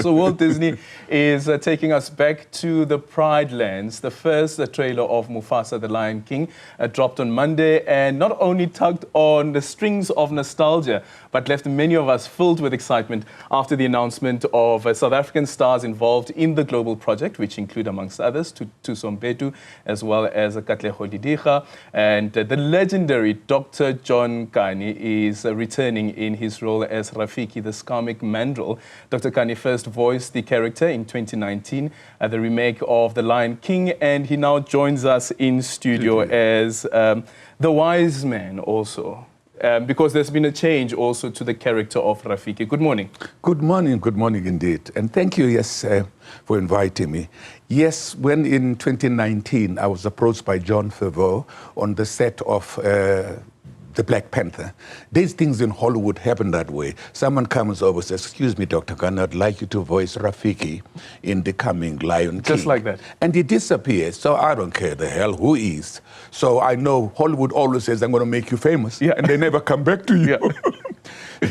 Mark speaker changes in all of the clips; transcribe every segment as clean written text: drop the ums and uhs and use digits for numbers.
Speaker 1: So Walt Disney is taking us back to the Pride Lands. The first trailer of Mufasa, the Lion King, dropped on Monday and not only tugged on the strings of nostalgia, but left many of us filled with excitement after the announcement of South African stars involved in the global project, which include, amongst others, Thuso Mbedu, as well as Katlego Lediga. And the legendary Dr. John Kani is returning in his role as Rafiki, the sharmic mandril. Dr. Kani first voiced the character in 2019 at the remake of The Lion King, and he now joins us in studio as the wise man also. Because there's been a change also to the character of Rafiki. Good morning.
Speaker 2: Good morning indeed. And thank you, for inviting me. Yes, when in 2019 I was approached by Jon Favreau on the set of the Black Panther. These things in Hollywood happen that way. Someone comes over and says, "Excuse me, Dr. Kani, I'd like you to voice Rafiki in the coming Lion King."
Speaker 1: Just like that.
Speaker 2: And he disappears, so I don't care the hell who he is. So I know Hollywood always says, "I'm going to make you famous," and they never come back to you.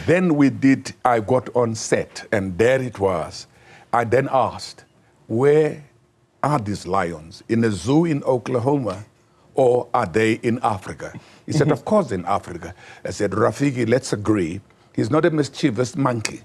Speaker 2: Then I got on set, and there it was. I then asked, where are these lions? In a zoo in Oklahoma? Or are they in Africa? He said, of course in Africa. I said, Rafiki, let's agree. He's not a mischievous monkey.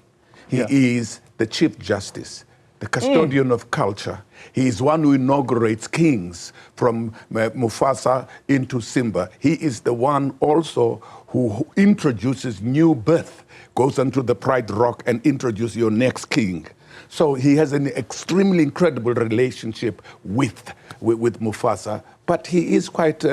Speaker 2: He is the Chief Justice, the custodian of culture. He is one who inaugurates kings from Mufasa into Simba. He is the one also who introduces new birth, goes onto the Pride Rock and introduces your next king. So he has an extremely incredible relationship with Mufasa, but he is quite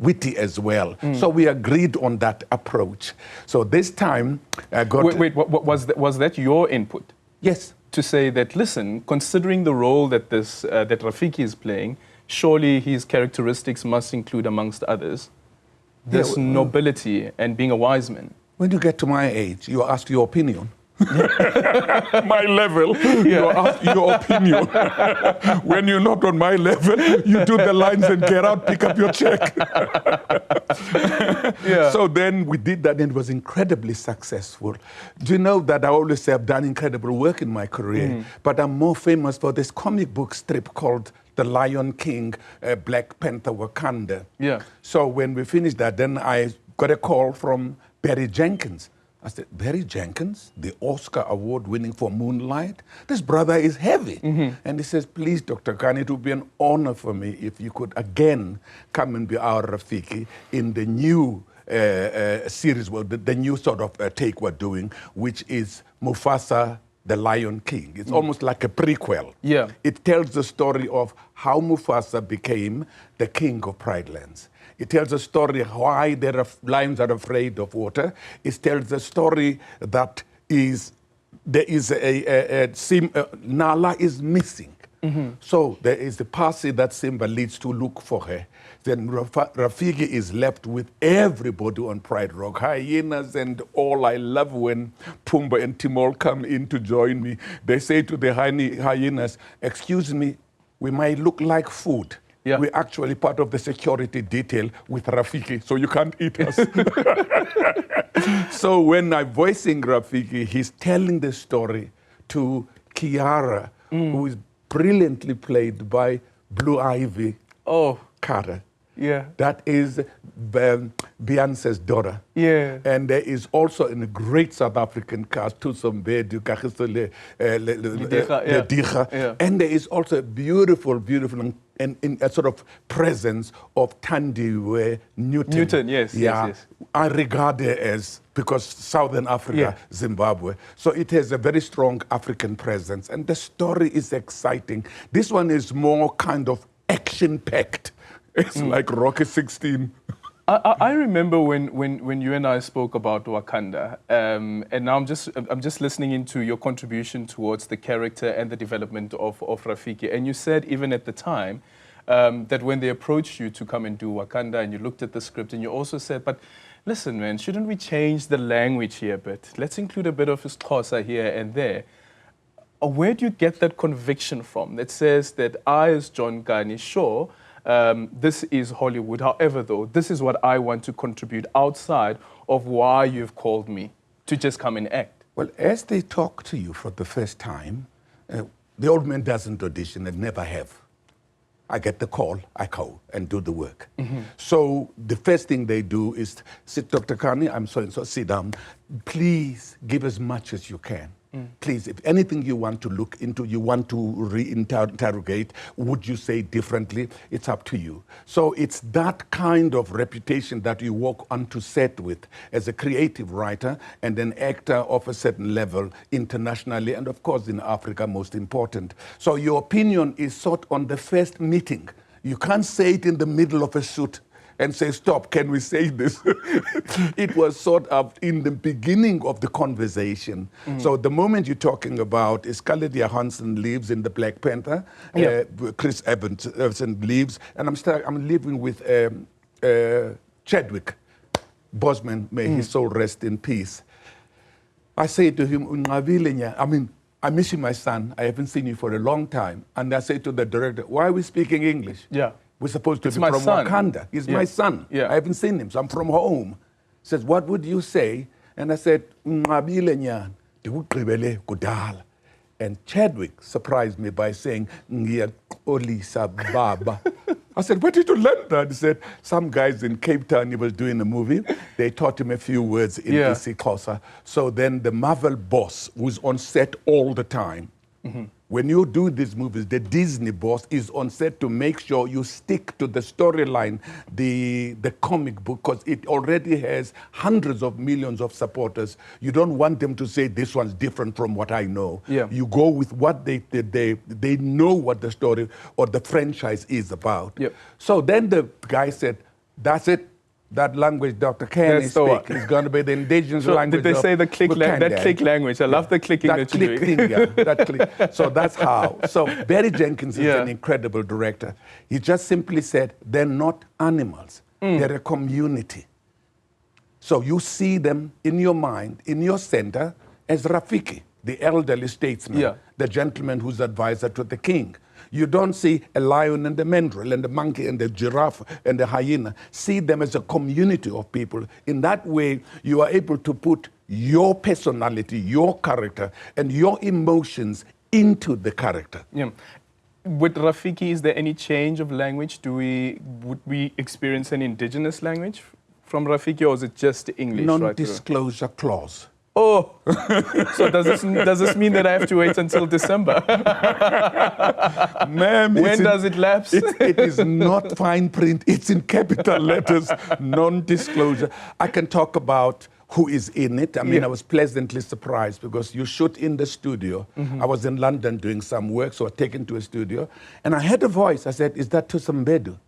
Speaker 2: witty as well. So we agreed on that approach. So this time I got...
Speaker 1: Wait, was that your input?
Speaker 2: Yes.
Speaker 1: To say that, listen, considering the role that that Rafiki is playing, surely his characteristics must include, amongst others, this nobility and being a wise man.
Speaker 2: When you get to my age, you ask your opinion. My level, you ask your opinion. When you're not on my level, you do the lines and get out, pick up your check. So then we did that, and it was incredibly successful. Do you know that I always say I've done incredible work in my career, but I'm more famous for this comic book strip called The Lion King, Black Panther Wakanda. So when we finished that, then I got a call from Barry Jenkins. I said, Barry Jenkins, the Oscar award winning for Moonlight? This brother is heavy. And he says, please, Dr. Kani, it would be an honor for me if you could again come and be our Rafiki in the new series, the new sort of take we're doing, which is Mufasa, the Lion King. It's almost like a prequel. It tells the story of how Mufasa became the king of Pride Lands. It tells a story why lions are afraid of water. It tells a story that Nala is missing. So there is the posse that Simba leads to look for her. Then Rafiki is left with everybody on Pride Rock, hyenas and all. I love when Pumbaa and Timol come in to join me. They say to the hyenas, excuse me, we might look like food. We're actually part of the security detail with Rafiki, so you can't eat us. So when I'm voicing Rafiki, he's telling the story to Kiara, who is brilliantly played by Blue Ivy Carter. That is Beyonce's daughter. And there is also in a great South African cast, Thuso Mbedu, Lediga. And there is also a beautiful and in a sort of presence of Tandiwe Newton. Yes. I regard her as, because Southern Africa, Zimbabwe. So it has a very strong African presence. And the story is exciting. This one is more kind of action-packed. It's like Rocky 16.
Speaker 1: I remember when you and I spoke about Wakanda, and now I'm just listening into your contribution towards the character and the development of Rafiki. And you said even at the time that when they approached you to come and do Wakanda, and you looked at the script, and you also said, but listen, man, shouldn't we change the language here a bit? Let's include a bit of Xhosa here and there. Where do you get that conviction from that says that I, as John Kani, sure, this is Hollywood. However, though, this is what I want to contribute outside of why you've called me to just come and act.
Speaker 2: Well, as they talk to you for the first time, The old man doesn't audition and never have. I get the call, I go and do the work. So the first thing they do is, sit, Dr. Kani, I'm so and so, sit down. Please give as much as you can. Please, if anything you want to look into, you want to reinterrogate, would you say differently? It's up to you. So it's that kind of reputation that you walk onto set with as a creative writer and an actor of a certain level internationally, and of course in Africa, most important. So your opinion is sought on the first meeting. You can't say it in the middle of a shoot and say, stop, can we say this? It was sort of in the beginning of the conversation. So the moment you're talking about is Scarlett Johansson leaves in the Black Panther, Chris Evans leaves, and I'm living with Chadwick Boseman, may his soul rest in peace. I say to him, I mean, I miss you, my son. I haven't seen you for a long time. And I say to the director, why are we speaking English?
Speaker 1: Yeah.
Speaker 2: We're supposed to be from Wakanda. He's my son. I haven't seen him, so I'm from home. He says, what would you say? And I said, and Chadwick surprised me by saying, Baba. I said, where did you learn that? He said, some guys in Cape Town, he was doing a movie. They taught him a few words in isiXhosa. So then the Marvel boss, who's on set all the time, when you do these movies, the Disney boss is on set to make sure you stick to the storyline, the comic book, because it already has hundreds of millions of supporters. You don't want them to say, this one's different from what I know. You go with what they know what the story or the franchise is about. So then the guy said, that's it. That language Dr. Kani speaks is going to be the indigenous language.
Speaker 1: Did they say the click that click language? I love the clicking that you're doing.
Speaker 2: That click. So that's how. So Barry Jenkins is an incredible director. He just simply said, they're not animals. They're a community. So you see them in your mind, in your center, as Rafiki, the elderly statesman, the gentleman who's advisor to the king. You don't see a lion and a mandril and a monkey and a giraffe and a hyena. See them as a community of people. In that way, you are able to put your personality, your character, and your emotions into the character.
Speaker 1: With Rafiki, is there any change of language? Would we experience an indigenous language from Rafiki, or is it just English?
Speaker 2: Non-disclosure clause.
Speaker 1: Oh, so does this mean that I have to wait until December?
Speaker 2: Ma'am,
Speaker 1: when does it lapse?
Speaker 2: It is not fine print. It's in capital letters, non-disclosure. I can talk about who is in it. I mean, I was pleasantly surprised because you shoot in the studio. I was in London doing some work, so I was taken to a studio. And I heard a voice. I said, is that Thuso Mbedu?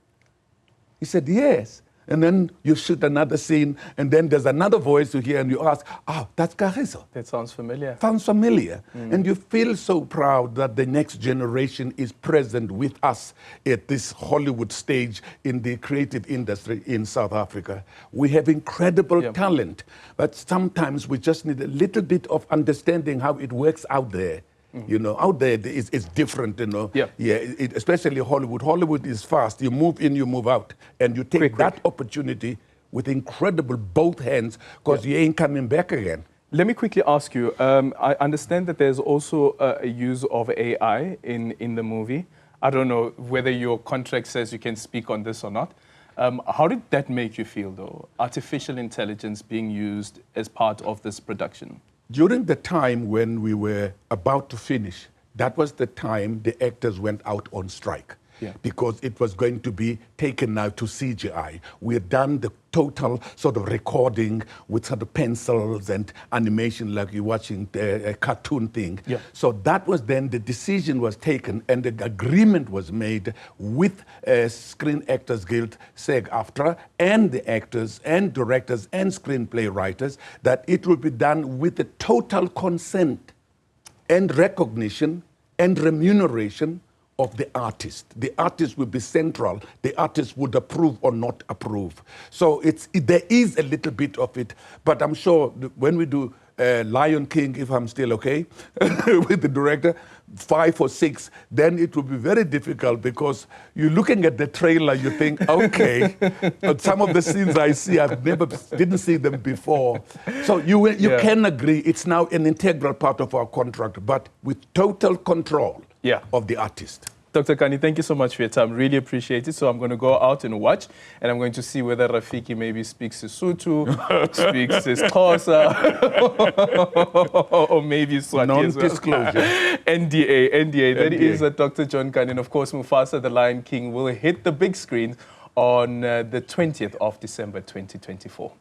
Speaker 2: He said, yes. And then you shoot another scene, and then there's another voice you hear, and you ask, that's Katlego.
Speaker 1: That sounds familiar.
Speaker 2: Sounds familiar. And you feel so proud that the next generation is present with us at this Hollywood stage in the creative industry in South Africa. We have incredible talent, but sometimes we just need a little bit of understanding how it works out there. You know, out there it's different, you know. Especially Hollywood. Hollywood is fast. You move in, you move out. And you take that opportunity with incredible both hands because you ain't coming back again.
Speaker 1: Let me quickly ask you, I understand that there's also a use of AI in the movie. I don't know whether your contract says you can speak on this or not. How did that make you feel, though? Artificial intelligence being used as part of this production?
Speaker 2: During the time when we were about to finish, that was the time the actors went out on strike. Because it was going to be taken now to CGI. We had done the total sort of recording with sort of pencils and animation like you're watching a cartoon thing. So that was then the decision was taken and the agreement was made with Screen Actors Guild, SAG-AFTRA, and the actors and directors and screenplay writers that it will be done with the total consent and recognition and remuneration of the artist. The artist will be central. The artist would approve or not approve. So there is a little bit of it, but I'm sure when we do Lion King, if I'm still okay, with the director, 5 or 6, then it will be very difficult because you're looking at the trailer, you think, okay, some of the scenes I see, didn't see them before. So you can agree it's now an integral part of our contract, but with total control of the artist.
Speaker 1: Dr. Kani, thank you so much for your time. Really appreciate it. So I'm going to go out and watch, and I'm going to see whether Rafiki maybe speaks Sesotho, speaks Xhosa, or maybe Swati as well.
Speaker 2: Non-disclosure.
Speaker 1: NDA. That is Dr. John Kani. And of course, Mufasa, the Lion King, will hit the big screen on the 20th of December, 2024.